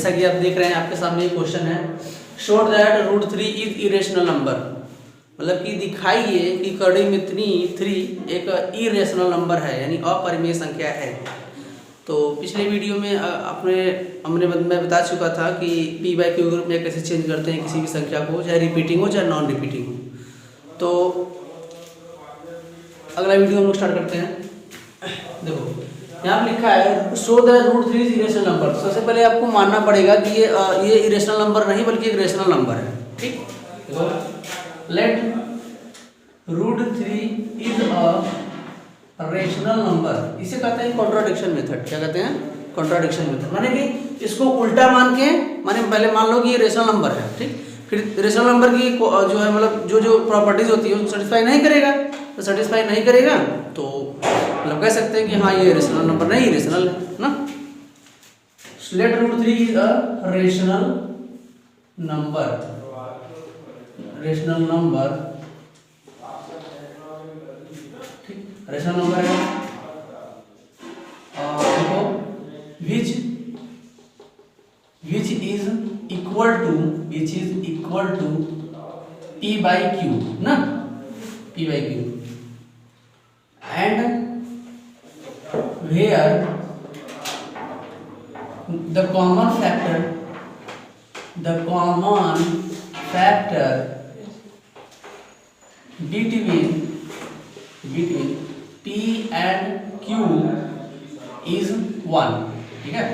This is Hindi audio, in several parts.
जैसा कि आप देख रहे हैं आपके सामने एक क्वेश्चन है, show that √3 is irrational number, मतलब कि दिखाइए कि कड़ी मितनी 3 एक इरेशनल नंबर है, यानी अपरिमेय संख्या है। तो पिछले वीडियो में मैं बता चुका था कि p/q ग्रुप में कैसे चेंज करते हैं किसी भी संख्या को, चाहे रिपीटिंग हो चाहे नॉन रिपीटिंग हो। तो अगला वीडियो हम लोग स्टार्ट करते हैं। देखो यहाँ पे लिखा है show that √3 is irrational number. सबसे पहले आपको मानना पड़ेगा कि ये इरेशनल नंबर नहीं बल्कि एक रेशनल नंबर है। ठीक, देखो let √3 is a rational number, इसे कहते हैं कॉन्ट्राडिक्शन मेथड। क्या कहते हैं? Contradiction method. माने कि इसको उल्टा मान के, माने पहले मान लो कि ये रेशनल नंबर है, ठीक, फिर रेशनल नंबर की जो है मतलब जो प्रॉपर्टीज होती है उसको सेटिस्फाई नहीं करेगा, तो सेटिस्फाई नहीं करेगा तो मतलब कह सकते हैं कि हाँ ये रेशनल नंबर नहीं, रेशनल है ना। Let √3 is a rational number, rational number, ठीक, रेशनल नंबर है। देखो which is equal to p/q ना, p/q, and where the common factor between p and q is 1। ठीक है,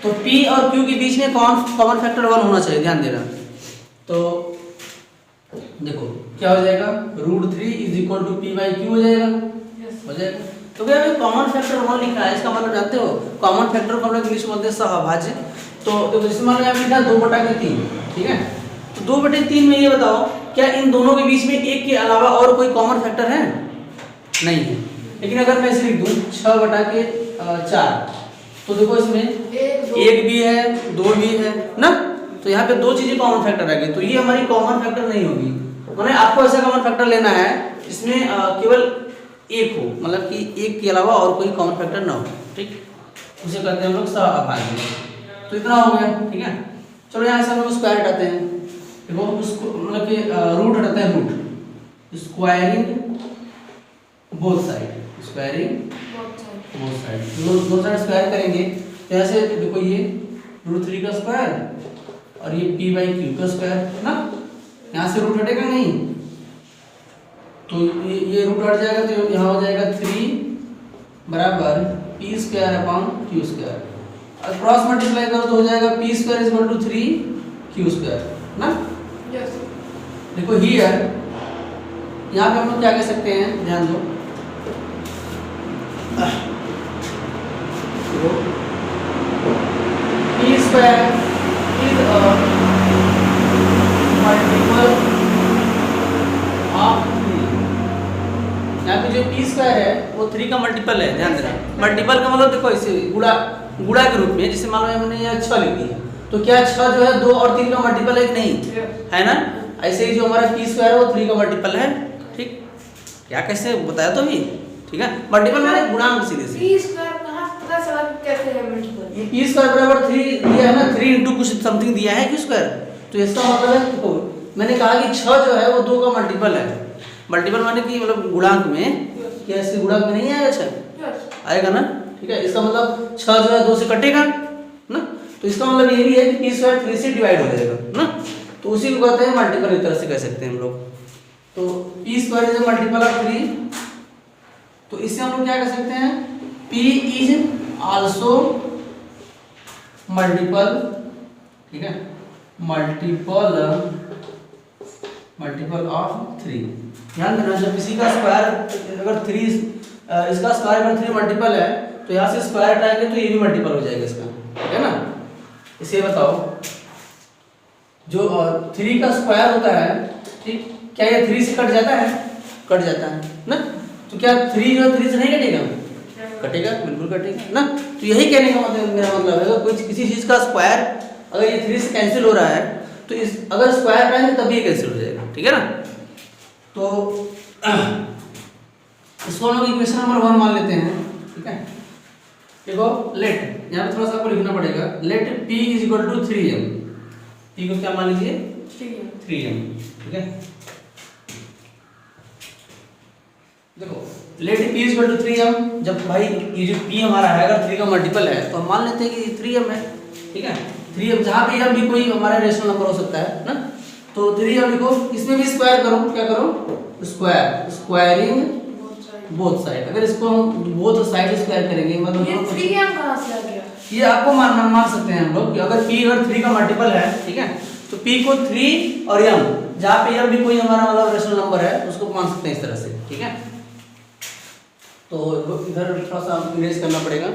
तो p और q के बीच में कॉमन फैक्टर 1 होना चाहिए, ध्यान देना। तो देखो क्या हो जाएगा, √3 इज इक्वल टू p/q हो जाएगा, हो जाएगा। तो क्या है, कॉमन फैक्टर 1 लिखा है, इसका मतलब जानते हो कॉमन फैक्टर को हम लोग इंग्लिश में बोलते हैं सहभाज्य। तो देखो जैसे मान लो यहाँ लिखा 2/3, ठीक है, तो 2/3 में ये बताओ क्या इन दोनों के बीच में एक के अलावा और कोई कॉमन फैक्टर है? नहीं है। लेकिन अगर मैं इसे लिख दूं 6/4, तो देखो इसमें एक भी है, 2 भी है ना, तो यहाँ पे 2 चीजें कॉमन फैक्टर आ गई, तो ये हमारी कॉमन फैक्टर नहीं होगी। माने आपको ऐसा कॉमन फैक्टर लेना है जिसमें केवल एक हो, मतलब कि एक के अलावा और कोई कॉमन फैक्टर ना हो, ठीक, उसे कहते हैं हम लोग सहभाज्य। तो इतना हो गया, ठीक है। चलो यहाँ से हम लोग स्क्वायर हटाते हैं। देखो उसको मतलब कि रूट हटाते हैं, root squaring both side, squaring both side, दोनों साइड स्क्वायर करेंगे तो ऐसे देखो ये √3 का स्क्वायर और ये p/q का स्क्वायर ना, यहाँ से रूट हटेगा नहीं, तो ये रूट हट जाएगा तो यहाँ हो जाएगा 3 बराबर p²/q², और क्रॉस मल्टीप्लाई करो तो हो जाएगा p² = 3q² ना। यस। देखो हियर यहाँ पे हम लोग क्या कह सकते हैं, ध्यान दो, p² is a multiple of 3। यहाँ पे जो p² है वो 3 का मल्टीपल है, ध्यान देना। मल्टीपल का मतलब देखो इसे गुणा के रूप में, जैसे मान लो मैंने यहाँ 6 लिख दिया, तो क्या 6 जो है 2 और 3 का मल्टीपल है कि नहीं, है ना। ऐसे ही जो हमारा p² है वो 3 का मल्टीपल है, ठीक। क्या कैसे बताया तो भी, ठीक है, मल्टीपल माने गुणांक सीधे से। p² कहां पता चला कैसे है मल्टीपल, ये p² बराबर 3 दिया है ना, 3 into कुछ समथिंग दिया है q², तो इसका मतलब है देखो मैंने कहा कि 6 जो है वो 2 का मल्टीपल है। मल्टीपल माने कि मतलब गुणांक में, क्या इसके गुणांक में नहीं आएगा 6 आएगा ना, ठीक है। इसका मतलब 6 जो है 2 से कटेगा ना, तो इसका मतलब ये भी है कि p² 3 से डिवाइड हो जाएगा ना, तो उसी को कहते हैं मल्टीपल, इस तरह से कह सकते हैं हम लोग। तो p² is a multiple of 3, तो इससे हम लोग क्या कह सकते हैं, p इज आल्सो मल्टीपल, ठीक है, मल्टीपल ऑफ 3। ध्यान देना, जब किसी का स्क्वायर अगर 3 इसका स्क्वायर अगर 3 मल्टीपल है तो यहाँ से स्क्वायर हटाएंगे तो ये भी मल्टीपल हो जाएगा इसका, ठीक है ना। इसे बताओ जो 3 का स्क्वायर होता है, ठीक, क्या ये 3 से कट जाता है? कट जाता है ना, तो क्या 3 जो 3 से नहीं कटेगा? कटेगा, बिल्कुल कटेगा ना। तो यही कहने का मतलब, मेरा मतलब है अगर कोई किसी चीज का स्क्वायर अगर ये 3 से कैंसिल हो रहा है तो इस अगर स्क्वायर हटाएंगे तभी ये कैंसिल हो जाएगा, ठीक है ना। तो इसको हम लोग इक्वेशन नंबर 1 मान लेते हैं, ठीक है। देखो लेट यहाँ पे थोड़ा सा आपको लिखना पड़ेगा, let P is equal to 3m। P को क्या मान लीजिए 3m, ठीक है। देखो let P is equal to 3m, जब भाई ये जो P हमारा है अगर 3 का मल्टीपल है तो हम मान लेते हैं कि 3m है, ठीक है। 3m जहाँ पे m भी कोई हमारा रेशनल नंबर हो सकता है ना, तो 3m लिखो, इसमें भी स्क्वायर करो, क्या करो स्क्वायरिंग बोथ साइड। अगर इसको हम बोथ साइड स्क्वायर करेंगे मतलब ये 3m कहां से आ गया? ये आपको मान सकते हैं हम लोग कि अगर P अगर 3 का मल्टीपल है, ठीक है, तो P को 3 और m, जहाँ पे m भी कोई हमारा मतलब रेशनल नंबर है उसको मान सकते हैं इस तरह से, ठीक है। तो इधर थोड़ा सा इरेज करना पड़ेगा।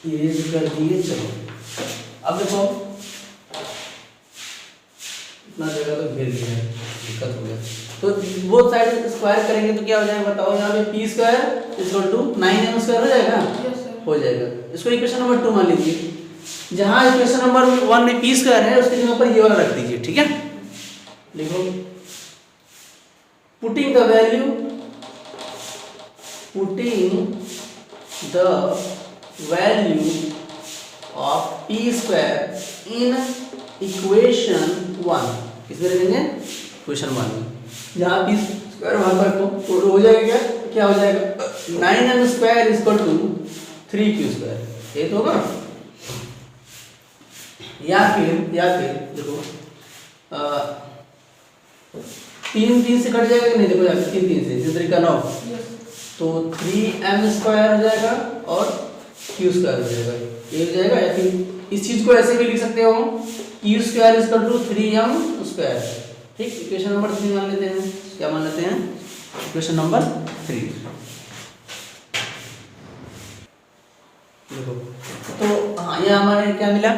इरेज कर दिए, चलो अब देखो इतना जगह तो घेर लिया है, दिक्कत हो गया। तो बोथ साइड स्क्वायर करेंगे तो क्या हो जाएगा बताओ, यहाँ पे p square equal to 9m square हो जाएगा, हो जाएगा। इसको इक्वेशन नंबर 2 मान लीजिए, जहाँ इक्वेशन नंबर 1 में p स्क्वायर है उसके जगह पर ये वाला रख दीजिए, ठीक है। लिखो putting the value of p square in equation 1, किसमें रखेंगे इक्वेशन 1 में, जहाँ p स्क्वायर वहां पर रखो तो हो जाएगा क्या हो जाएगा 9m square equal to 3q square, ये तो होगा। या फिर देखो 3 से कट जाएगा कि नहीं, देखो यहाँ 3 से 3 का 9, तो 3m स्क्वायर हो जाएगा और q स्क्वायर हो जाएगा, ये हो जाएगा। या फिर इस चीज को ऐसे भी लिख सकते हो q square equal to 3m square, ठीक। इक्वेशन नंबर 3 मान लेते हैं, क्या मान लेते हैं इक्वेशन नंबर 3। देखो तो हाँ ये हमारे क्या मिला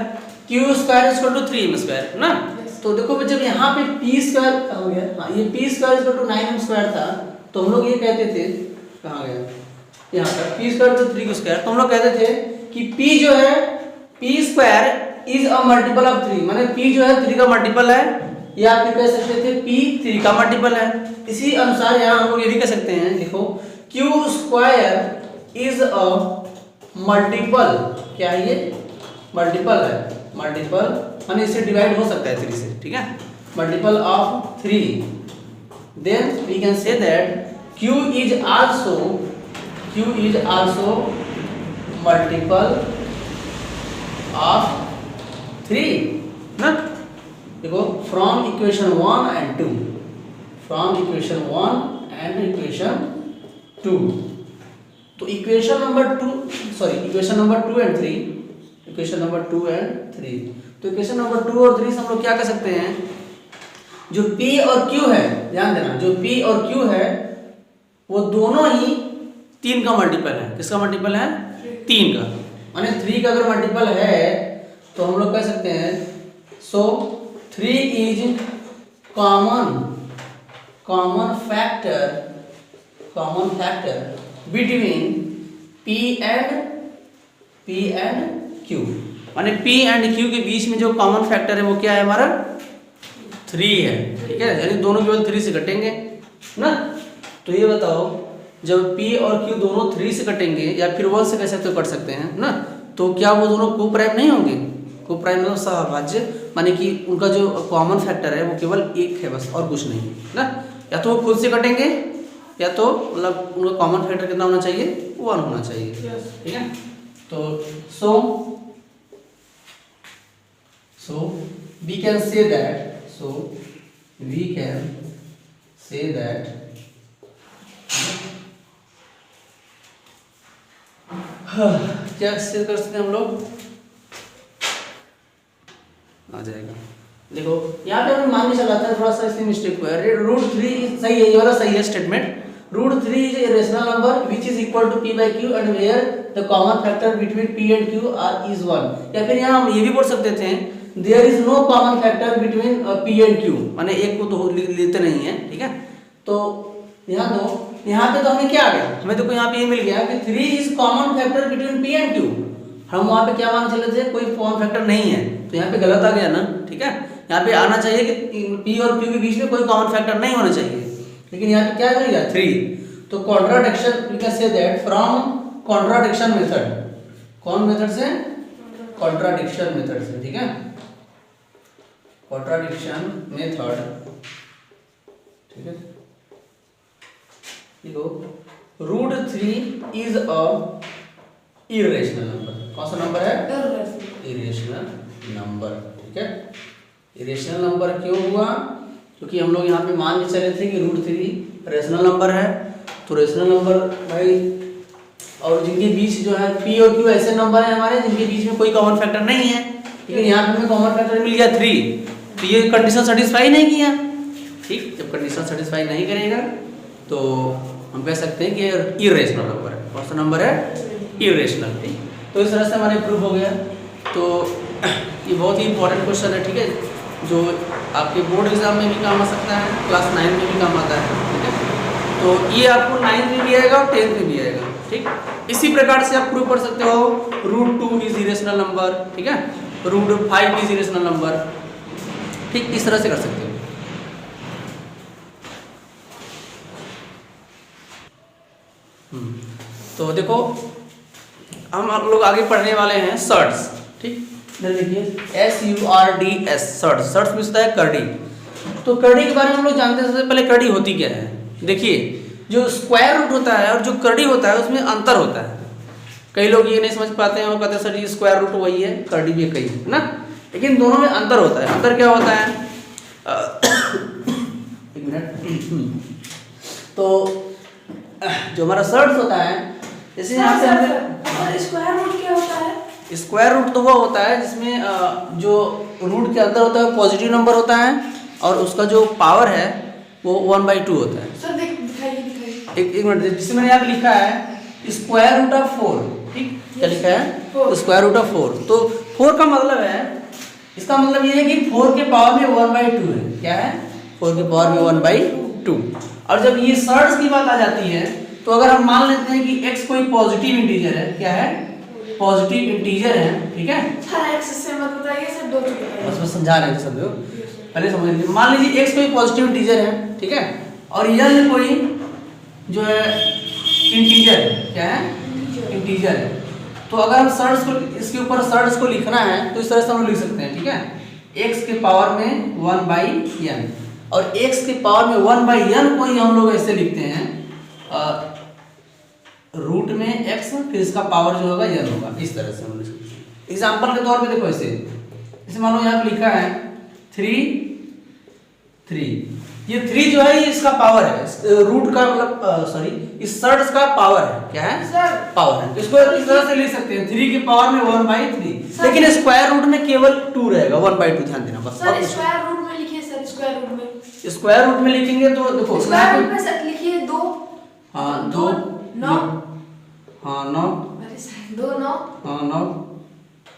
q square equal to 3m square ना। तो देखो जब यहाँ पे p स्क्वायर कहाँ गया, हाँ ये p square equal to 9m square था, तो हम लोग ये कहते थे कहाँ गया यहाँ पर p square to 3q square, तो हम लोग कहते थे कि p जो है p square is a multiple of 3, माने p जो है 3 का मल्टीपल है, या फिर कह सकते थे p 3 का मल्टीपल है। इसी अनुसार यहाँ हम लोग ये भी कह सकते हैं, देखो q square is a multiple, क्या है ये मल्टीपल है, मल्टीपल माने इससे डिवाइड हो सकता है 3 से, ठीक है, multiple of 3, then we can say that q is also multiple of 3 ना। देखो from equation 1 and 2, from equation 1 and equation 2, तो equation number 2 and 3, equation number 2 and 3, तो इक्वेशन नंबर 2 और 3 से हम लोग क्या कर सकते हैं, जो p और q है, ध्यान देना, जो p और q है वो दोनों ही 3 का मल्टीपल है। किसका मल्टीपल है 3 का, माने 3 का अगर मल्टीपल है तो हम लोग कह सकते हैं सो 3 is common factor between p and q, माने p एंड q के बीच में जो कॉमन फैक्टर है वो क्या है हमारा 3 है, ठीक है, यानी दोनों केवल 3 से कटेंगे ना। तो ये बताओ जब p और q दोनों 3 से कटेंगे या फिर 1 से कैसे तो कट सकते हैं ना, तो क्या वो दोनों को प्राइम नहीं होंगे, को प्राइम मतलब सहभाज्य, माने कि उनका जो कॉमन फैक्टर है वो केवल 1 है बस और कुछ नहीं ना। या तो वो खुद से कटेंगे या तो मतलब उनका कॉमन फैक्टर कितना होना चाहिए 1 होना चाहिए, ठीक है। तो सो we can say that क्या से कर सकते हैं हम लोग, आ जाएगा। देखो यहाँ पे हमें मान नहीं चला था, थोड़ा सा इसमें मिस्टेक हुआ है। रूट 3 सही है, ये वाला सही है statement. Root 3 is a rational number which is equal to p by q and where the common factor between p and q are is 1। या फिर यहाँ हम ये भी बोल सकते थे there is no common factor between p and q, माने एक को तो लेते नहीं है, ठीक है। तो यहाँ पे तो हमें क्या आ गया, हमें देखो यहाँ पे ये मिल गया कि 3 is common factor between p and q। हम वहाँ पे क्या मान चले थे कोई कॉमन फैक्टर नहीं है, तो यहाँ पे गलत आ गया ना, ठीक है। यहाँ पे आना चाहिए कि p और q के बीच में कोई कॉमन फैक्टर नहीं होना चाहिए, लेकिन यहाँ पे क्या मिल गया 3। तो contradiction we can say that from contradiction method, कौन मेथड से? कॉन्ट्राडिक्शन मेथड से, ठीक है, कॉन्ट्राडिक्शन मेथड, ठीक है। देखो √3 इज अ इरेशनल नंबर, कौन सा नंबर है? इरेशनल नंबर, ठीक है। इरेशनल नंबर क्यों हुआ? क्योंकि हम लोग यहाँ पे मान के चले थे कि √3 रेशनल नंबर है, तो रेशनल नंबर भाई, और जिनके बीच जो है P और Q ऐसे नंबर है हमारे जिनके बीच में कोई कॉमन फैक्टर नहीं है, लेकिन यहाँ पे हमें कॉमन फैक्टर मिल गया 3, तो ये कंडीशन सेटिस्फाई नहीं किया, ठीक। जब कंडीशन सेटिस्फाई नहीं करेगा तो हम कह सकते हैं कि इरेशनल नंबर है। कौन सा नंबर है? इरेशनल, ठीक। तो इस तरह से हमारे प्रूफ हो गया। तो ये बहुत ही इंपॉर्टेंट क्वेश्चन है, ठीक है, जो आपके बोर्ड एग्जाम में भी काम आ सकता है, क्लास 9 में भी काम आता है, ठीक है। तो ये आपको 9th में भी आएगा और 10th में भी आएगा, ठीक। इसी प्रकार से आप प्रूव कर सकते हो √2 इज इरेशनल नंबर, ठीक है, √5 इज इरेशनल नंबर, ठीक, इस तरह से कर सकते हो। तो देखो हम आप लोग आगे पढ़ने वाले हैं सर्ट्स, ठीक। देखिए SURDS, सर्ट्स, सर्ट्स में होता है करड़ी। तो करड़ी के बारे में हम लोग जानते हैं। सबसे पहले करड़ी होती क्या है? देखिए जो स्क्वायर रूट होता है और जो करड़ी होता है उसमें अंतर होता है। कई लोग ये नहीं समझ पाते हैं, वो कहते हैं सर ये स्क्वायर रूट वही है, करड़ी भी कही है ना, लेकिन दोनों में अंतर होता है। अंतर क्या होता है? एक मिनट। तो जो हमारा सर्ट्स होता है, जैसे यहाँ से हमें स्क्वायर रूट क्या होता है? स्क्वायर रूट तो वो होता है जिसमें जो रूट के अंदर होता है पॉजिटिव नंबर होता है और उसका जो पावर है वो 1/2 होता है। सर दिखाइए। एक मिनट, जिसमें मैंने यहाँ लिखा है स्क्वायर रूट ऑफ 4, ठीक, क्या लिखा है? Square root of 4। तो 4 का मतलब है, इसका मतलब ये है कि 4 के पावर में 1/2 है। क्या है? 4 के पावर में 1/2। और जब ये सर्ट्स की बात आ जाती है तो अगर हम मान लेते हैं कि x कोई पॉजिटिव इंटीजर है, क्या है? पॉजिटिव इंटीजर है, ठीक है। सर x से मत बताइए, सर दो बस समझा रहे हैं सब लोग, पहले समझ लीजिए। मान लीजिए x कोई पॉजिटिव इंटीजर है, ठीक है, और y कोई जो है इंटीजर है, क्या है? इंटीजर है। तो अगर हम सर्ट्स को, इसके ऊपर सर्ट्स को लिखना है तो इस तरह से हम लिख सकते हैं, ठीक है, x के पावर में 1/n, और x के पावर में 1/n को ही हम लोग ऐसे लिखते हैं रूट में x, फिर इसका पावर जो होगा n होगा। इस तरह से हम लिख सकते हैं। एग्जांपल के तौर पे देखो, ऐसे मान लो यहाँ पे लिखा है 3, ये 3 जो है ये इसका पावर है, रूट का मतलब सॉरी इस सर्ट्स का पावर है। क्या है? सर पावर है। इसको इस तरह से लिख सकते हैं 3 के पावर में 1/3, लेकिन स्क्वायर रूट में केवल 2 रहेगा, 1/2 ध्यान देना बस। सर स्क्वायर रूट में लिखिए, सर स्क्वायर रूट में, स्क्वायर रूट में लिखेंगे तो देखो स्क्वायर रूट में सर लिखिए 2, हाँ 2 9, हाँ 9, अरे सर 2 9, हाँ 9,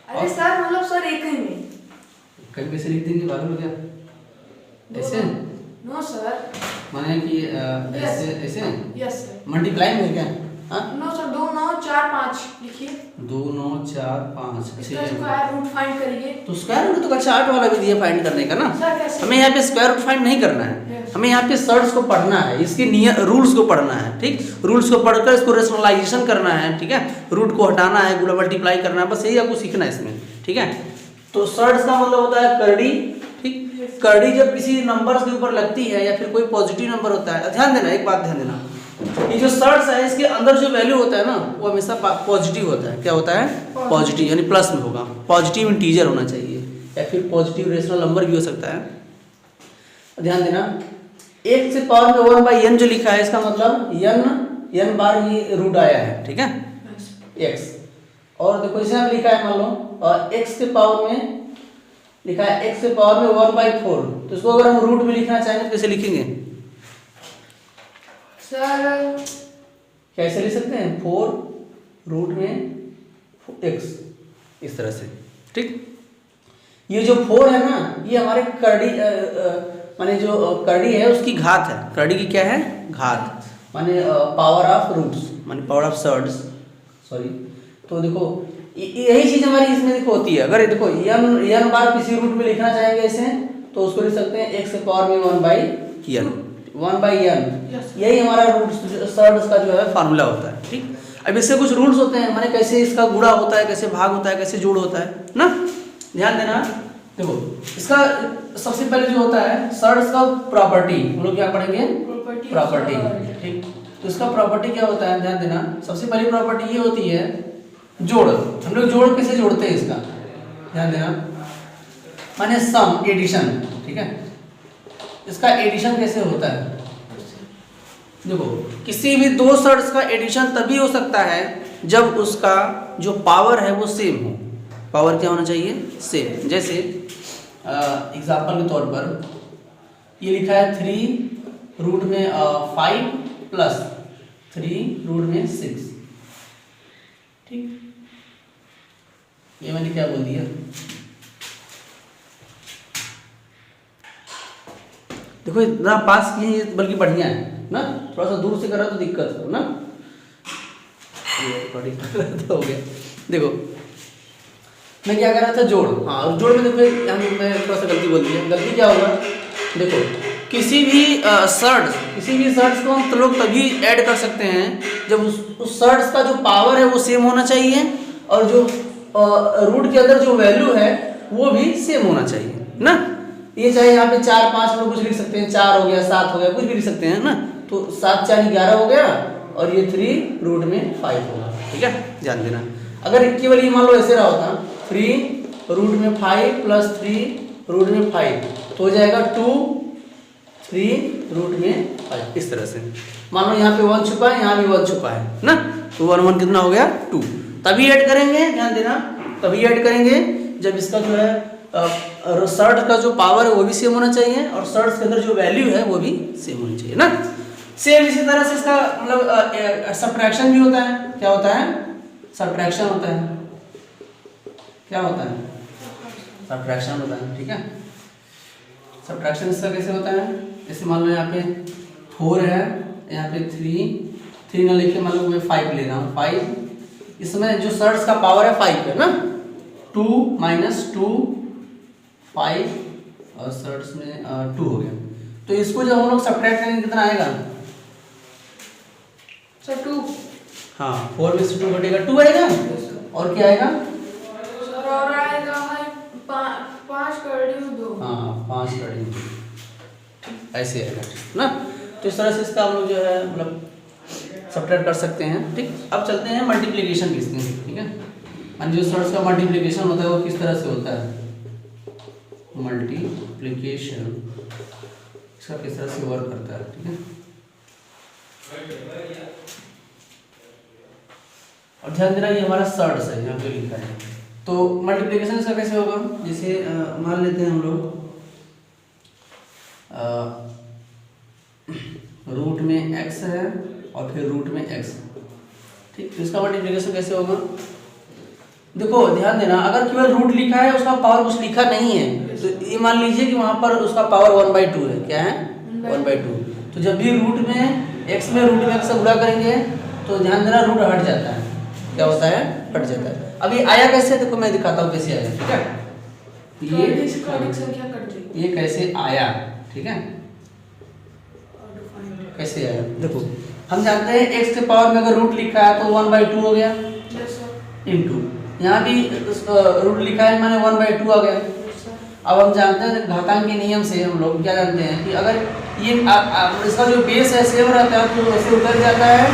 अरे सर मतलब सर एक ही में कहीं पे से लिख देंगे बाहर हो गया ऐसे? नो सर, माने कि ऐसे ऐसे यस सर, मल्टीप्लाई में है क्या? हाँ नो सर 2 9 4 5 लिखिए, 2 9 4 5 इसका 6। स्क्वायर रूट फाइंड करिए। तो स्क्वायर रूट तो कक्षा 8 वाला भी दिया फाइंड करने का ना। सर कैसे? हमें यहाँ पे स्क्वायर रूट फाइंड नहीं करना है, हमें यहाँ पे सर्ट्स को पढ़ना है, इसके रूल्स को पढ़ना है, ठीक। रूल्स को पढ़कर इसको रेशनलाइजेशन करना है, ठीक है, रूट को हटाना है, गुणा मल्टीप्लाई करना है, बस यही आपको सीखना है इसमें, ठीक है। तो सर्ट्स का मतलब होता है करड़ी, ठीक। करड़ी जब किसी नंबर के ऊपर लगती है या फिर कोई पॉजिटिव नंबर होता है, ध्यान देना, एक बात ध्यान देना, ये जो सर्ट्स है इसके अंदर जो वैल्यू होता है ना वो हमेशा पॉजिटिव होता है। क्या होता है? पॉजिटिव, यानी प्लस में होगा, पॉजिटिव इंटीजर होना चाहिए या फिर पॉजिटिव रेशनल नंबर भी हो सकता है। ध्यान देना, 1 से पावर में 1/n जो लिखा है इसका मतलब n बार ये रूट आया है, ठीक है, x। और देखो इसे हम लिखा है मान लो x के पावर में लिखा है x के पावर में 1/4, तो इसको अगर हम रूट में लिखना चाहेंगे तो कैसे लिखेंगे सर? कैसे लिख सकते हैं? 4 रूट में x, इस तरह से, ठीक। ये जो 4 है ना ये हमारे करड़ी माने जो करड़ी है उसकी घात है। करड़ी की क्या है? घात, माने पावर ऑफ रूट्स, माने पावर ऑफ सर्ट्स, सॉरी। तो देखो यही चीज हमारी इसमें देखो होती है। अगर देखो n बार किसी रूट में लिखना चाहेंगे ऐसे तो उसको लिख सकते हैं x के पावर में 1/n, 1/n, Yes. यही हमारा रूट सर्ड का जो है फार्मूला होता है। ठीक, अब इससे कुछ रूल्स होते हैं, माने कैसे इसका गुणा होता है, कैसे भाग होता है, कैसे जोड़ होता है ना, ध्यान देना। देखो इसका सबसे पहले जो होता है सर्ड्स का प्रॉपर्टी, हम लोग क्या पढ़ेंगे, प्रॉपर्टी। ठीक, तो इसका प्रॉपर्टी क्या होता है, ध्यान देना। सबसे पहली प्रॉपर्टी ये होती है जोड़। हम लोग जोड़ कैसे जोड़ते हैं इसका, ध्यान देना, माने सम, एडिशन। ठीक है, इसका एडिशन कैसे होता है, देखो किसी भी दो सर्ड्स का एडिशन तभी हो सकता है जब उसका जो पावर है वो सेम हो। पावर क्या होना चाहिए, सेम। जैसे एग्जांपल के तौर पर ये लिखा है 3√5 प्लस 3√6। ठीक, ये मैंने क्या बोल दिया, देखो इतना पास किए बल्कि बढ़िया है ना, थोड़ा सा दूर से करा तो दिक्कत हो ना, ये बड़ी तो हो गया। देखो मैं क्या कर रहा था, जोड़। हाँ, और जोड़ में देखो यहाँ मैं थोड़ा सा गलती बोल दी है। गलती क्या होगा, देखो किसी भी सर्ड्स को हम लोग तभी ऐड कर सकते हैं जब उस सर्ड्स का जो पावर है वो सेम होना चाहिए और जो रूट के अंदर जो वैल्यू है वो भी सेम होना चाहिए ना। ये चाहे यहाँ पे 4 5 लोग कुछ लिख सकते हैं, 4 हो गया, 7 हो गया, कुछ भी लिख सकते हैं ना। तो 7 4 11 हो गया और ये 3√5 होगा। ठीक है, ध्यान देना। अगर केवल ये मान लो ऐसे रहा होता 3√5 प्लस 3√5 तो हो जाएगा 2 3√5, इस तरह से। मान लो यहाँ पे 1 छुपा है, यहाँ भी 1 छुपा है ना, तो 1 1 कितना हो गया, 2। तभी ऐड करेंगे, ध्यान देना, तभी ऐड करेंगे जब इसका जो है सर्ड का जो पावर है वो भी सेम होना चाहिए और सर्ड्स के अंदर जो वैल्यू है वो भी सेम होनी चाहिए ना। सेम इसी तरह से इसका मतलब सब्ट्रैक्शन भी होता है। क्या होता है, सब्ट्रैक्शन होता है। क्या होता है, सब्ट्रैक्शन होता है। ठीक है, सब्ट्रैक्शन इसका कैसे होता है, जैसे मान लो यहाँ पे 4 है, यहाँ पे 3 ना लिख के मान लो मैं 5 ले रहा हूँ, 5, इसमें जो सर्ड्स का पावर है 5 है ना, 2 - 2 5 और सर्ड्स में 2 हो गया। तो इसको जब हम लोग सब्ट्रैक्ट करेंगे कितना आएगा, सर 2। हाँ, 4 में से 2 घटेगा 2 आएगा। और क्या आएगा सर, और आएगा 5 कर दी 2। हाँ, 5 कर दी, ऐसे आएगा ना। तो इस तरह से इसका हम लोग जो है मतलब सब्ट्रैक्ट कर सकते हैं। ठीक, अब चलते हैं मल्टीप्लिकेशन की स्थिति। ठीक है, जो सर्ड्स का मल्टीप्लिकेशन होता है वो किस तरह से होता है, मल्टीप्लिकेशन इसका किस तरह से वर्क करता है। ठीक है, और ध्यान देना ये हमारा सर्ड्स है, यहाँ पे लिखा है। तो मल्टीप्लिकेशन इसका कैसे होगा, जैसे मान लेते हैं हम लोग रूट में x है और फिर रूट में x। ठीक, तो इसका मल्टीप्लिकेशन कैसे होगा, देखो ध्यान देना, अगर केवल रूट लिखा है उसका पावर कुछ लिखा नहीं है तो ये मान लीजिए कि वहां पर उसका पावर 1/2 है। क्या है, 1/2। तो जब भी रूट में x में रूट में x से गुणा करेंगे तो ध्यान देना रूट हट जाता है। क्या होता है, हट जाता है। अब ये आया कैसे, देखो मैं दिखाता हूँ कैसे आया। ठीक है, ये कैसे आया, ठीक है, कैसे आया, देखो हम जानते हैं x के पावर में अगर रूट लिखा है तो 1/2 हो गया, इंटू यहाँ भी रूट लिखा है माने 1/2 आ गया। अब हम जानते हैं घातांक के नियम से हम लोग क्या जानते हैं कि अगर ये इसका जो बेस है सेम रहता है तो ऐसे उतर जाता है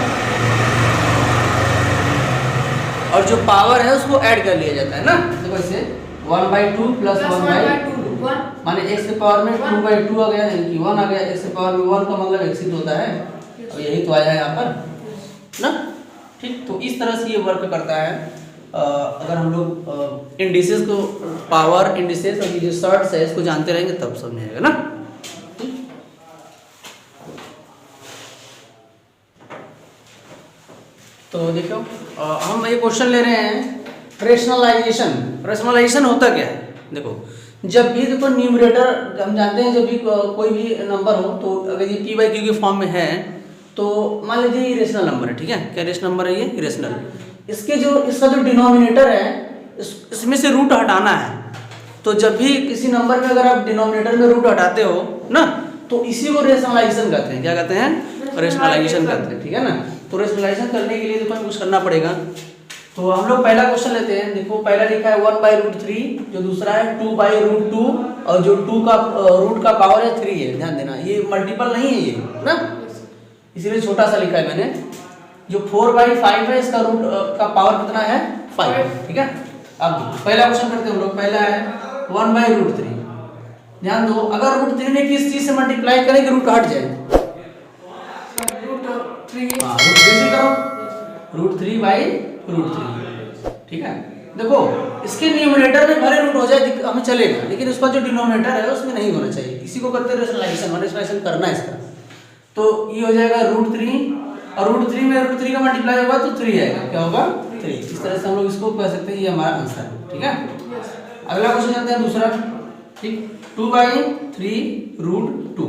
और जो पावर है उसको ऐड कर लिया जाता है ना। देखो इसे 1/2 प्लस 1/2 माने x के पावर में 2/2 आ गया, यानी कि 1 आ गया। x के पावर में 1 का मतलब x ही तो होता है, और यही तो आया है यहाँ पर ना। ठीक, तो इस तरह से ये वर्क करता है। अगर हम लोग इंडिसेस को, पावर इंडिसेस और जो सर्ड्स है इसको जानते रहेंगे तब समझ आएगा ना। तो देखो हम ये क्वेश्चन ले रहे हैं रेशनलाइजेशन। रेशनलाइजेशन होता क्या है, देखो जब भी देखो न्यूमरेटर हम जानते हैं, जब भी कोई भी नंबर हो तो अगर ये p/q के फॉर्म में है तो मान लीजिए ये रेशनल नंबर है। ठीक है, क्या रेशनल नंबर है, ये रेशनल। इसका जो डिनोमिनेटर है इसमें से रूट हटाना है। तो जब भी किसी नंबर में अगर आप डिनोमिनेटर में रूट हटाते हो ना तो इसी को रेशनलाइजेशन कहते हैं। क्या कहते हैं? रेशनलाइजेशन कहते हैं, ठीक है ना। तो रेशनलाइजेशन करने के लिए देखो कुछ करना पड़ेगा। तो हम लोग पहला क्वेश्चन लेते हैं। देखो पहला लिखा है 1/√3, जो दूसरा है 2/√2, और जो 2 का रूट का पावर है 3 है। ध्यान देना ये मल्टीपल नहीं है ये ना, इसीलिए छोटा सा लिखा है मैंने। जो 4/5 है इसका रूट का पावर कितना है? 5, ठीक है। अब पहला क्वेश्चन करते हैं हम लोग। पहला है 1/√3। ध्यान दो, अगर √3 में किस चीज से मल्टीप्लाई करें कि रूट हट जाए? √3। हाँ, √3 से करो, √3/√3, ठीक है। देखो इसके न्यूमरेटर में भले रूट हो जाए हमें चलेगा, लेकिन उसका जो डिनोमिनेटर है उसमें नहीं होना चाहिए। इसी को कहते हैं रेशनलाइजेशन। रेशनलाइजेशन करना है इसका। तो ये हो जाएगा √3, और √3 में √3 का मल्टीप्लाई होगा तो 3 आएगा। क्या होगा? 3। इस तरह से हम लोग इसको कह सकते हैं, ये हमारा आंसर है, ठीक है। अगला क्वेश्चन चलते हैं दूसरा, ठीक। 2/3√2।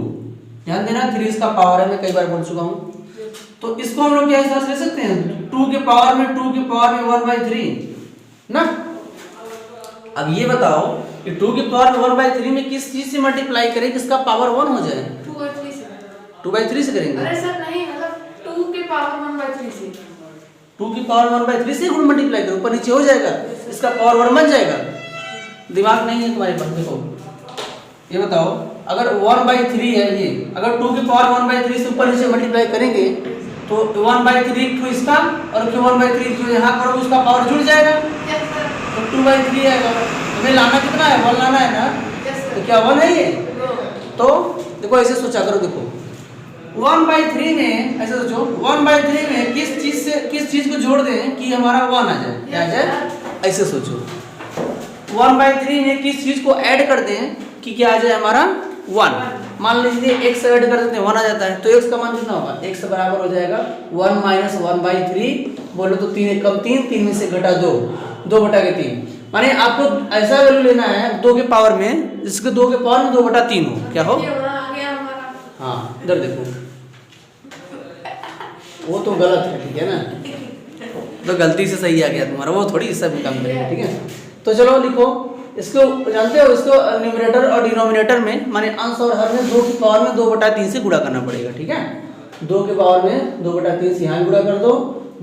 ध्यान देना 3 इसका पावर है, मैं कई बार बोल चुका हूँ। तो इसको हम लोग क्या हिसाब से ले सकते हैं? 2 के पावर में 1/3 ना। अब ये बताओ कि 2 के पावर में 1/3 में किस चीज से मल्टीप्लाई करें कि इसका पावर 1 हो जाए? 2/3 से करेंगे। अरे सर नहीं, मतलब 2 के पावर 1/3 से। 2 की पावर 1/3 से गुण मल्टीप्लाई करो, ऊपर नीचे हो जाएगा, इसका पावर 1 बन जाएगा। दिमाग नहीं है तुम्हारे पास। देखो ये बताओ, अगर 1/3 है ये, अगर 2 की पावर 1/3 से ऊपर नीचे मल्टीप्लाई करेंगे तो 1/3 तो इसका और 1/3 जो यहाँ करो उसका पावर जुड़ जाएगा, तो 2/3 आएगा। हमें लाना कितना है? 1 लाना है ना। तो क्या 1 है ये? तो देखो ऐसे सोचा करो। देखो 1/3 में ऐसे सोचो, 1/3 में किस चीज को जोड़ दें कि हमारा 1 आ जाए? क्या आ जाए? ऐसे सोचो 1/3 में किस चीज को ऐड कर दें कि क्या आ जाए? हमारा 1। मान लीजिए x ऐड कर देते हैं 1 आ जाता है, तो x का मान कितना होगा? x बराबर हो जाएगा 1 - 1/3। बोलो तो 3 एक कम 3, 3 में से घटा 2, 2/3। माने आपको ऐसा वैल्यू लेना है 2 के पावर में जिसके 2 के पावर में 2/3 हो। क्या हो? हाँ इधर देखो, वो तो गलत है, ठीक है ना। तो गलती से सही आ गया तुम्हारा, वो थोड़ी सब काम करेगा, ठीक है। तो चलो लिखो इसको। जानते हो इसको न्यूमरेटर और डिनोमिनेटर में माने अंश और हर में 2 की पावर में 2/3 से गुणा करना पड़ेगा, ठीक है। 2 के पावर में 2/3 से यहाँ गुणा कर दो,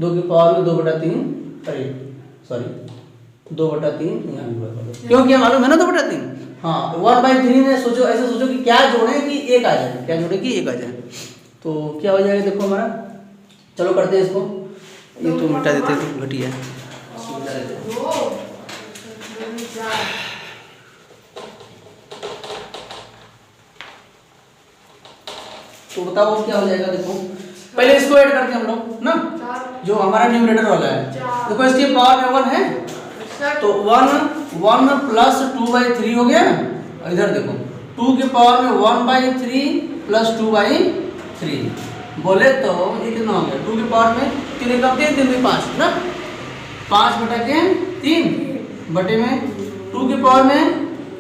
2 की पावर में 2/3, अरे सॉरी 2/3 यहाँ गुणा कर दो। क्यों? क्या मालूम है ना 2/3? हाँ 1/3 में सोचो, ऐसे सोचो कि क्या जोड़े कि 1 आ जाए। क्या जोड़े कि 1 आ जाए? तो क्या हो जाएगा? देखो हमारा, चलो करते हैं इसको। ये तो मिटा देते हैं, तो घटिया तो बताओ क्या हो जाएगा? देखो पहले इसको ऐड करते हैं हम लोग ना, जो हमारा न्यूमरेटर वाला है। देखो इसके पावर में 1 है, तो 1 प्लस 2/3 हो गया। इधर देखो 2 के पावर में 1/3 प्लस 2/3 बोले तो ये कितना हो गया? 2 के पावर में 3 का 3, 3 5 ना, 5/3 बटे में 2 के पावर में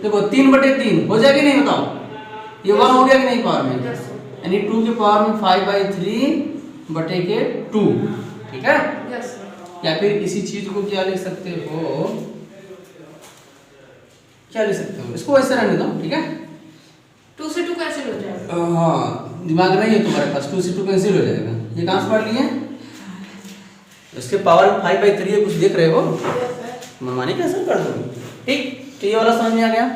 देखो 3/3 हो जाएगा नहीं? बताओ ये 1 हो गया कि नहीं पावर में? यानी 2 के पावर में 5/3 बटे के 2, ठीक है। या फिर इसी चीज को क्या लिख सकते हो? क्या लिख सकते हो? इसको ऐसे रहने दो, ठीक है। 2 से 2 कैंसिल हो जाएगा। हाँ दिमाग नहीं है तुम्हारे पास, 2 से 2 कैंसिल हो जाएगा। ये कहाँ से पढ़ लिए? इसके पावर 5/3 है, कुछ देख रहे हो? मनमानी कैंसिल कर दो, ठीक। तो ये वाला समझ में आ गया।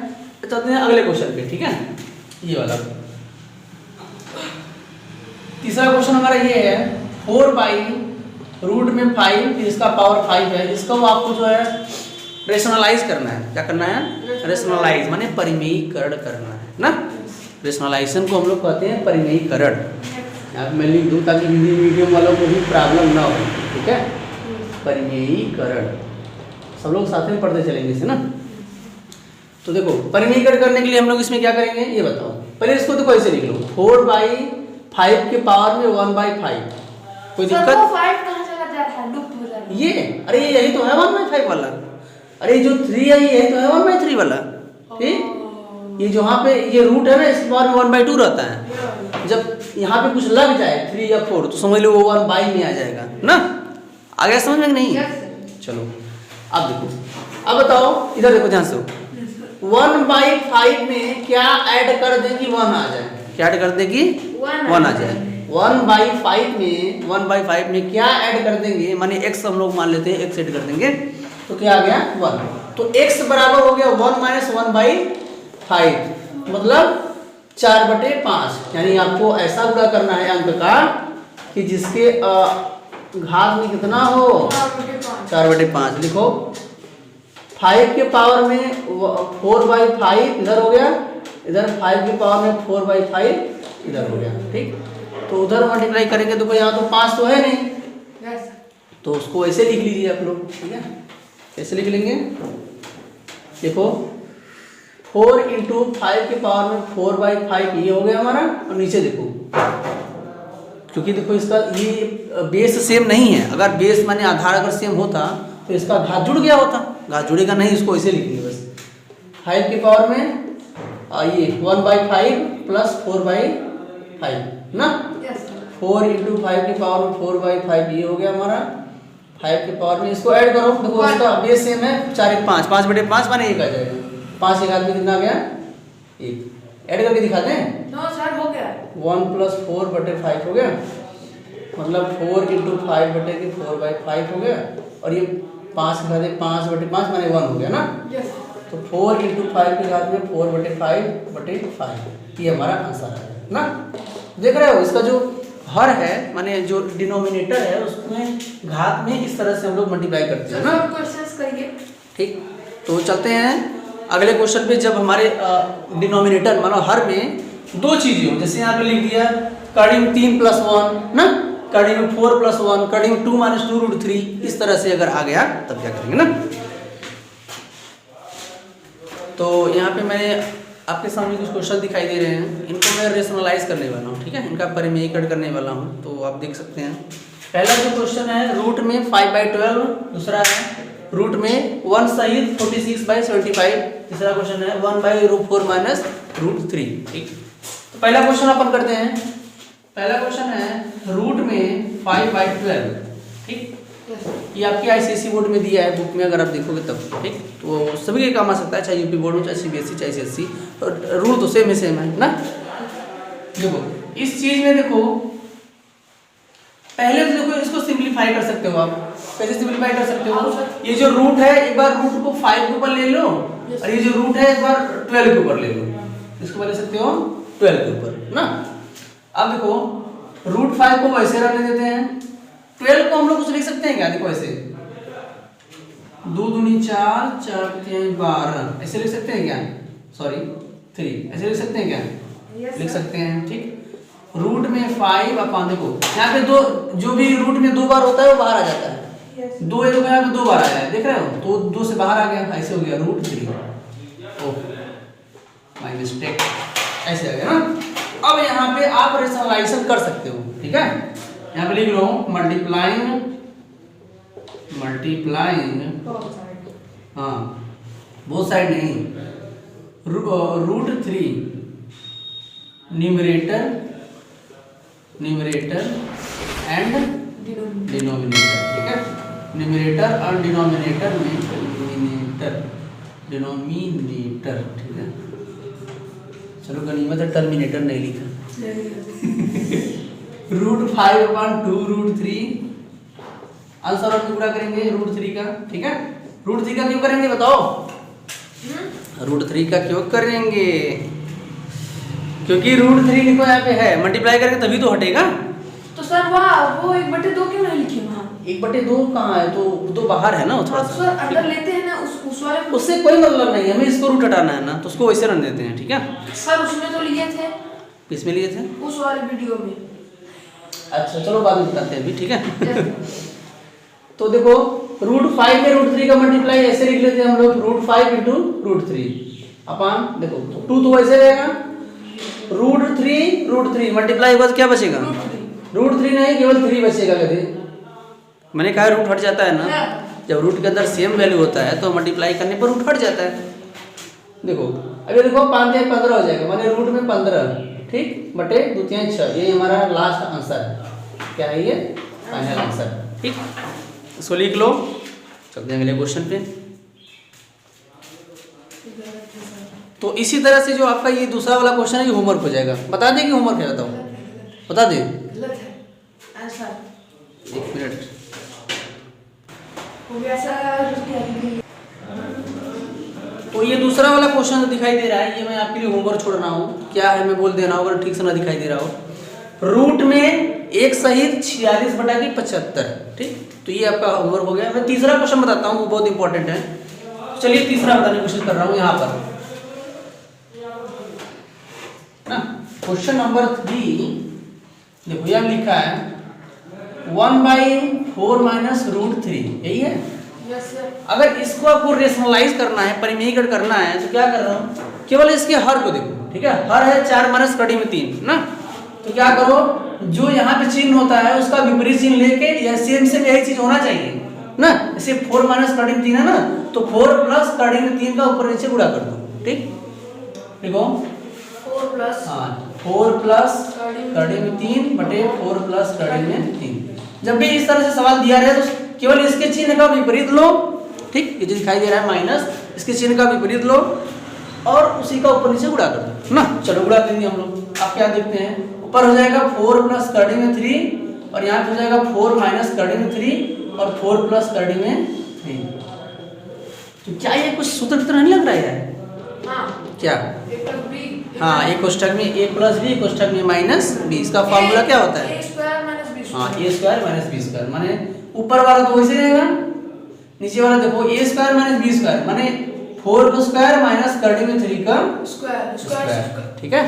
चलते हैं अगले क्वेश्चन पे, ठीक है। ये वाला तीसरा क्वेश्चन हमारा ये है 4/√5 इसका पावर 5 है। इसको आपको जो है रेशनलाइज करना है। क्या करना है? रेशनलाइज माने परिमेयीकरण करना है ना। रेशनलाइजेशन को हम लोग कहते हैं परिमेयीकरण। यहाँ मैं लिख दूँ ताकि हिंदी मीडियम वालों को भी प्रॉब्लम ना हो, ठीक है। परिमेयीकरण सब लोग साथ में पढ़ते चलेंगे इसे ना। तो देखो परिमेयीकरण करने के लिए हम लोग इसमें क्या करेंगे ये बताओ। पहले इसको देखो ऐसे लिख लो, 4/5 के पावर में 1/5। कोई दिक्कत? 5 कहाँ चला जा रहा है? लुप्त हो जा रहा है। ये अरे यही तो है 1/5 वाला। अरे जो 3 है यही तो है 1/3 वाला, ठीक। ये जो यहाँ पे ये रूट है ना, इस पावर में 1/2 रहता है। जब यहाँ पे कुछ लग जाए 3 या 4 तो समझ लो वो 1/2 में आ जाएगा ना। आ गया समझ में? नहीं चलो अब देखो, अब बताओ इधर देखो ध्यान से। 1/5 में क्या ऐड कर दें कि 1 आ जाए? क्या ऐड कर देगी? 1 आ जाए। 1/5 में क्या ऐड कर देंगे, माने x हम लोग मान लेते हैं, x ऐड कर देंगे तो क्या आ गया? 1। तो x बराबर हो गया 1 - 1/5, मतलब 4/5। यानी आपको ऐसा गुणा करना है अंक का कि जिसके घात में कितना हो? 4/5। लिखो 5 के पावर में 4/5 इधर हो गया, इधर 5 के पावर में 4/5 इधर हो गया। ठीक, तो उधर मल्टीप्लाई करेंगे तो यहाँ तो 5 तो है नहीं, तो उसको ऐसे लिख लीजिए आप लोग। ठीक है, कैसे लिख लेंगे? देखो 4 × 5 के पावर में 4/5 ये हो गया हमारा, और नीचे देखो, क्योंकि देखो इसका ये बेस सेम नहीं है। अगर बेस माने आधार अगर सेम होता तो इसका घात जुड़ गया होता, घात जुड़ेगा नहीं, इसको ऐसे लिखेंगे बस। 5 के पावर में ये 1/5 प्लस 4/5 ना, 4 × 5 के पावर में 4/5 ये हो गया हमारा। 5 के पावर में इसको ऐड करो, देखो इसका बेस सेम है, 4 × 5, 5/5 माने 1 आ जाएगा। 5 एक आदमी कितना आ गया? 1। ऐड करके दिखाते हैं। नो सर, हो गया 1 + 4/5 हो गया, मतलब 4 × 5/4/5 हो गया, और ये 5 के घात 5/5 माने 1 हो गया ना। तो 4 × 5 के घात में 4/5/5 ये हमारा आंसर है ना। देख रहे हो, इसका जो हर है माने जो डिनोमिनेटर है उसमें घात में इस तरह से हम लोग मल्टीप्लाई करते हैं ना। क्वेश्चंस करिए। ठीक, तो चलते हैं अगले क्वेश्चन पे। जब हमारे डिनोमिनेटर मानो हर में दो चीजें हो, जैसे यहाँ पे लिख दिया कड़ी में 3 + 1 ना, कड़ी में 4 + 1, कड़ी में 2 - 2√3, इस तरह से अगर आ गया तब क्या करेंगे ना। तो यहाँ पे मैंने आपके सामने कुछ क्वेश्चन दिखाई दे रहे हैं, इनको मैं रेशनलाइज करने वाला हूँ। ठीक है, इनका परिमेयीकरण करने वाला हूँ, तो आप देख सकते हैं। पहला जो क्वेश्चन है रूट में 5/12, दूसरा है रूट में 1 सहित 46/75, तीसरा क्वेश्चन है 1/√4 - √3। ठीक, तो पहला क्वेश्चन अपन करते हैं। पहला क्वेश्चन है रूट में 5/12। ठीक, ये आपके आईसीएसई बोर्ड में दिया है बुक में, अगर आप देखोगे तब। ठीक, तो सभी के काम आ सकता है, चाहे यूपी बोर्ड हो, चाहे सीबीएसई, चाहे सीएससी, रूल तो सेम है ना। देखो इस चीज में देखो, पहले तो देखो इसको सिंपलीफाई कर सकते हो आप। कैसे सिंपलीफाई कर सकते हो? ये जो रूट है एक बार रूट को 5 के ऊपर ले लो, और ये जो रूट है एक बार 12 के ऊपर ले लो। इसको ले सकते हो 12 के ऊपर ना। अब देखो रूट 5 को वैसे रहने देते हैं, 12 को हम लोग कुछ लिख सकते हैं क्या? देखो ऐसे 2 दूनी 4, 4 3 12, ऐसे लिख सकते हैं क्या? सॉरी 3, ऐसे लिख सकते हैं क्या? लिख सकते हैं। ठीक, रूट में 5 अपन देखो यहाँ पे दो, जो भी रूट में 2 बार होता है वो बाहर आ जाता है। 2 ये यहाँ पे 2 बार आया है, देख रहे हो, तो 2 से बाहर आ गया, ऐसे हो गया √3। ओह माय मिस्टेक, ऐसे आ गया ना। अब यहाँ पे आप रेशनलाइजेशन कर सकते हो। ठीक है, यहाँ पे लिख लो मल्टीप्लाइंग, हाँ बोथ साइड नहीं, √3 न्यूमरेटर एंड डिनोमिनेटर। ठीक है, न्यूमरेटर और डिनोमिनेटर में डिनोमिनेटर। ठीक है, चलो गनीमत है टर्मिनेटर नहीं लिखा। √5/2√3 आंसर हम पूरा करेंगे √3 का। ठीक है, √3 का क्यों करेंगे बताओ? √3 का क्यों करेंगे? क्योंकि √3 लिखो यहाँ पे है, मल्टीप्लाई करेंगे तभी तो हटेगा। तो सर वो 1/2 क्यों नहीं लिखी वहाँ? 1/2 कहाँ है? तो बाहर है ना थोड़ा सा। सर अंदर लेते हैं ना उस वाले, उससे कोई मतलब नहीं है, हमें इसको रूट हटाना है ना, तो उसको वैसे रन देते हैं। ठीक है सर, उसमें तो लिए थे। किसमें लिए थे? उस वाले वीडियो में। अच्छा चलो बाद में बताते हैं अभी। ठीक है तो देखो √5 में √3 का मल्टीप्लाई ऐसे लिख लेते हैं हम लोग, √5 × √3 अपन देखो 2 तो वैसे रहेगा, √3 मल्टीप्लाई होगा तो क्या बचेगा? √3 नहीं, केवल 3 बचेगा। कभी मैंने कहा रूट हट जाता है ना, जब रूट के अंदर सेम वैल्यू होता है तो मल्टीप्लाई करने पर रूट हट जाता है। देखो अभी देखो 5 × 15 हो जाएगा, माने रूट में 15, ठीक, बटे 2 × 6, ये हमारा लास्ट आंसर है। क्या है ये? Final answer. ठीक, इसको लिख लो। चलते हैं अगले क्वेश्चन पे। तो इसी तरह से जो आपका ये दूसरा वाला क्वेश्चन है ये होमवर्क हो जाएगा। बता दें कि होमवर्क है, बताओ, बता दें। गलत है आंसर। 1 मिनट। हो गया सर। तो ये दूसरा वाला क्वेश्चन दिखाई दे रहा है, ये मैं आपके लिए होमवर्क छोड़ रहा हूँ। क्या है मैं बोल दे रहा हूँ, अगर ठीक से ना दिखाई दे रहा हो। रूट में 1 सहित 46/75, ठीक। तो ये आपका होमवर्क हो गया। मैं तीसरा क्वेश्चन बताता हूँ, वो बहुत इंपॉर्टेंट है। चलिए तीसरा बताने की कोशिश कर रहा हूँ यहाँ पर ना। क्वेश्चन नंबर 3 देखो, यह लिखा है 1/4 - √3, यही है। Yes sir. अगर इसको आपको रेशनलाइज करना है, परिमेयीकरण करना है, तो क्या कर रहा हूँ, केवल इसके हर को देखो, ठीक है। हर है 4 - कड़ी में 3 ना। तो क्या करो, जो यहाँ पे चिन्ह होता है उसका विपरीत चिन्ह लेके, या सेम से यही चीज होना चाहिए ना। जैसे 4 - कड़ी में 3 है ना, तो 4 + कड़ी में 3 का ऊपर नीचे गुणा कर दो, ठीक। देखो 4 प्लस हाँ, 4 + कड़ी में 3 बटे 4 + कड़ी में 3। जब भी इस तरह से सवाल दिया रहे तो केवल इसके चिन्ह का विपरीत लो, ठीक। ये जो दिखाई दे रहा है माइनस, इसके चिन्ह का विपरीत लो और उसी का ऊपर नीचे गुणा कर दो ना। चलो गुणा करेंगे हम लोग। आप क्या देखते हैं, ऊपर हो जाएगा 4 + कड़ी में 3 और यहाँ पे हो जाएगा 4 - कड़ी में 3 और 4 + कड़ी में 3। तो क्या ये कुछ सूत्र की तरह नहीं लग रहा है यार? हाँ। क्या? हाँ, एक कोष्ठक में a + b, कोष्ठक में -b। इसका फॉर्मूला क्या होता है? a² - b²। हाँ, a² - b², माने ऊपर वाला तो वैसे रहेगा, नीचे वाला देखो a² - b² माने 4 का स्क्वायर - कड़ी में 3 का स्क्वायर, ठीक है।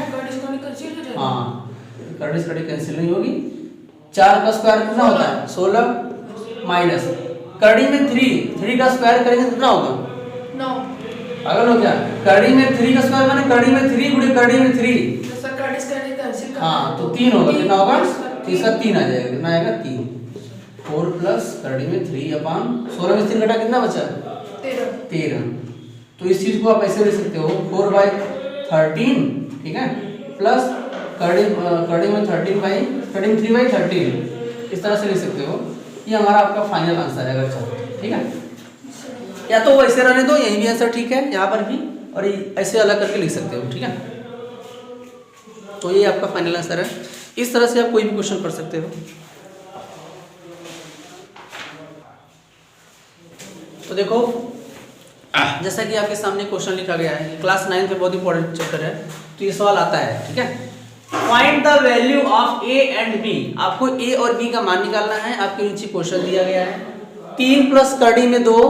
हाँ, कड़ी से कड़ी कैंसिल नहीं होगी। 4 का स्क्वायर कितना होता है? 16 माइनस कड़ी में 3 का स्क्वायर करेंगे कितना होगा? 9। पागल हो गया? कड़ी में 3 का स्क्वायर माने कड़ी में 3 गुणे कड़ी में 3। तो सर कड़ी से कड़ी कैंसिल कर। हाँ, तो 3 होगा, कितना होगा? 3 का 3 आ जाएगा, कितना आएगा? 3। 4 + कड़ी में 3/16 में 3 घटा कितना बचा? 13। तो इस चीज को आप ऐसे लिख सकते हो 4/13, ठीक है, प्लस कड़ी में 3/13, इस तरह से लिख सकते हो। ये हमारा आपका फाइनल आंसर है, अगर चाहो, ठीक है। या तो वैसे रहने दो, यही भी आंसर ठीक है, यहाँ पर भी, और ऐसे अलग करके लिख सकते हो, ठीक है। तो ये आपका फाइनल आंसर है। इस तरह से आप कोई भी क्वेश्चन कर सकते हो। तो देखो, जैसा कि आपके सामने क्वेश्चन लिखा गया है, क्लास 9 में बहुत इंपॉर्टेंट चैप्टर है, तो ये सवाल आता है, ठीक है। Find the value of a and b। आपको a और b का मान निकालना है। आपके नीचे क्वेश्चन दिया गया है 3 + कड़ी में 2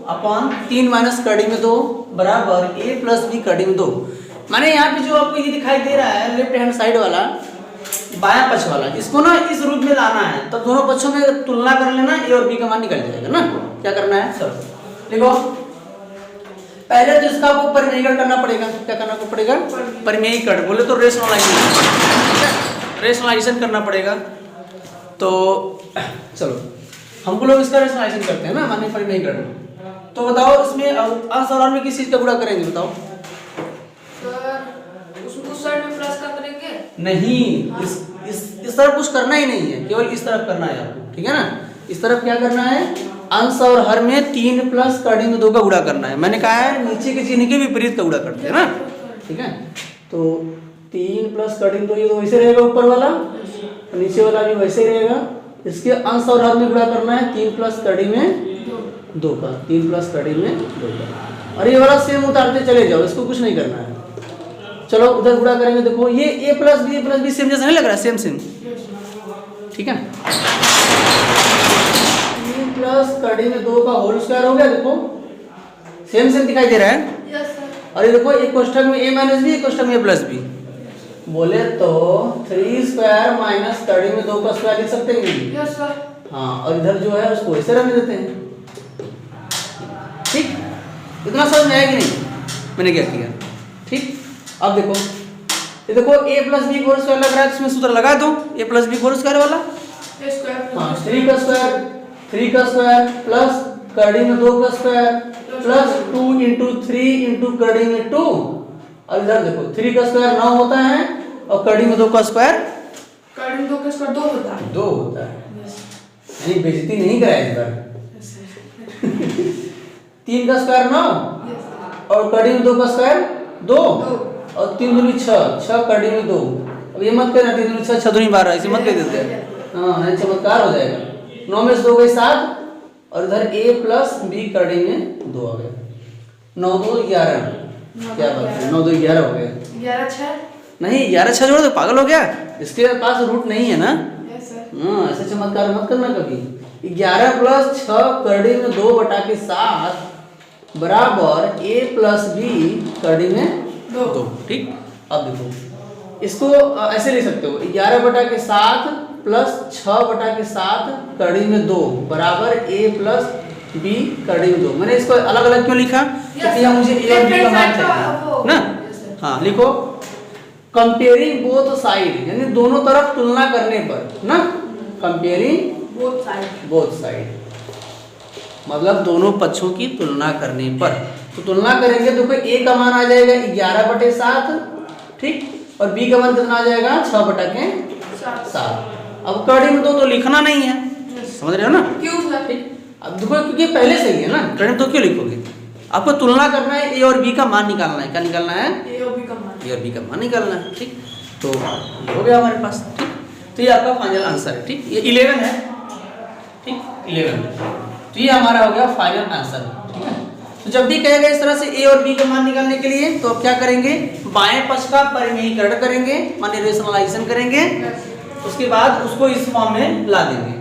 अपॉन 3 - कड़ी में 2 बराबर a + b कड़ी में 2। माने यहाँ पे जो आपको ये दिखाई दे रहा है लेफ्ट हैंड साइड वाला, बायां पक्ष वाला, इसको ना इस रूप में लाना है। तब दोनों पक्षों में तुलना कर लेना, a और b का मान निकल जाएगा ना। क्या करना है सर, देखो पहले तो इसका आपको परिमेयीकरण करना पड़ेगा। क्या करना पड़ेगा? परिमेयीकरण, बोले तो रेशनलाइजेशन करना पड़ेगा। तो चलो हमको लोग इसका रेशनलाइजेशन करते हैं ना, माने परिमेयीकरण। तो बताओ इसमें अंश और हर में किस चीज का गुणा करेंगे, बताओ। सर उस साइड में प्लस का करेंगे? नहीं, इस तरफ कुछ करना ही नहीं है, केवल इस तरफ करना है आपको, ठीक है ना। इस तरफ क्या करना है, अंश और हर में 3 + कड़ी में 2 का गुणा करना है। मैंने कहा है नीचे के चिन्ह के विपरीत का गुणा करते हैं ना, ठीक है। तो 3 + कड़ी में 2, ये तो वैसे रहेगा ऊपर वाला, नीचे वाला भी वैसे रहेगा। इसके अंश और हर में गुणा करना है 3 + कड़ी में 2 का, 3 + कड़ी में 2 का। और ये वाला सेम उतारते चले जाओ, इसको कुछ नहीं करना है। चलो उधर गुणा करेंगे, देखो ये a + b सेम जैसा नहीं लग रहा है? सेम, ठीक है। 3 + कड़ी में 2 का होल स्क्वायर हो गया, देखो सेम दिखाई दे रहा है। Yes sir. और ये देखो एक कोष्ठक में a - b, एक कोष्ठक में a + b। बोले तो 3² - कड़ी में 2 का स्क्वायर लिख सकते हैं। Yes sir. हाँ, और इधर जो है उसको ऐसे रहने देते हैं, ठीक। इतना समझ में आया कि नहीं मैंने क्या किया, ठीक। अब देखो, ये देखो a + b होल स्क्वायर लग रहा है, इसमें सूत्र लगा दो a + b होल स्क्वायर वाला। हाँ, 3 का स्क्वायर प्लस कड़ी में 2 का स्क्वायर प्लस 2 × 3 × कड़ी में 2। और इधर देखो 3 का स्क्वायर 9 होता है और कड़ी में 2 का स्क्वायर 2 होता है। 2 होता है। यानी बेइज्जती नहीं कराया इस बार। 3 का स्क्वायर 9 और कड़ी में 2 का स्क्वायर 2 और 3 दूनी 6, 6 कड़ी में 2। अब ये मत करना 3 दूनी 6, 6 दूनी 12, ऐसे मत कह देते हैं, हाँ नहीं चमत्कार हो जाएगा। 9 में से 2 गए 7 और इधर a प्लस b कड़ी में 2 आ गया, 9 2 11, क्या बात है 9 2 11 हो गया। 11 6 नहीं 11 6 जोड़ दो, पागल हो गया, इसके पास रूट नहीं है ना। Yes sir. हाँ ऐसे चमत्कार मत करना कभी। 11 प्लस 6 कड़ी में 2 बटा के 7 बराबर a प्लस b कड़ी में 2। ठीक, अब देखो इसको ऐसे लिख सकते हो, 11 बटा के 7 प्लस 6 बटा के 7 कड़ी में 2 बराबर a प्लस b कड़ी में 2। मैंने इसको अलग अलग क्यों लिखा, क्योंकि यहाँ मुझे a और b का मान चाहिए ना। हाँ लिखो कंपेयरिंग बोथ साइड, यानी दोनों तरफ तुलना करने पर ना, कंपेयरिंग बोथ साइड मतलब दोनों पक्षों की तुलना करने पर। तो तुलना करेंगे तो a का मान आ जाएगा 11 बटे 7, ठीक, और b का मान कितना आ जाएगा 6 बटा के 7। अब कड़ी में 2 तो लिखना नहीं है, समझ रहे हो ना, क्यों सर? ठीक। अब देखो क्योंकि पहले से ही है ना, कड़ी में 2 क्यों लिखोगे, आपको तुलना करना है, a और b का मान निकालना है। क्या निकालना है, A और B का मान। ए और बी का मान निकालना है। ठीक, तो हो गया हमारे पास। ठीक, तो ये आपका फाइनल आंसर है। ठीक, ये 11 है, ठीक 11, तो ये हमारा हो गया फाइनल आंसर। ठीक है, तो जब भी कहेगा इस तरह से ए और बी का मान निकालने के लिए, तो अब क्या करेंगे, बाएं पक्ष का परिमेयीकरण करेंगे, माने रेशनलाइजेशन करेंगे, उसके बाद उसको इस फॉर्म में ला देंगे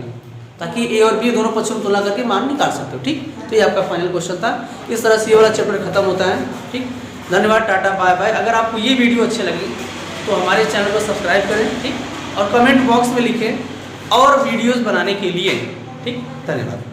ताकि ए और बी दोनों पक्षों में तुलना करके मान निकाल सकते हो। ठीक, तो ये आपका फाइनल क्वेश्चन था। इस तरह से ये वाला चैप्टर खत्म होता है। ठीक, धन्यवाद, टाटा बाय बाय। अगर आपको ये वीडियो अच्छी लगी तो हमारे चैनल को सब्सक्राइब करें, ठीक, और कमेंट बॉक्स में लिखें और वीडियोस बनाने के लिए। ठीक, धन्यवाद।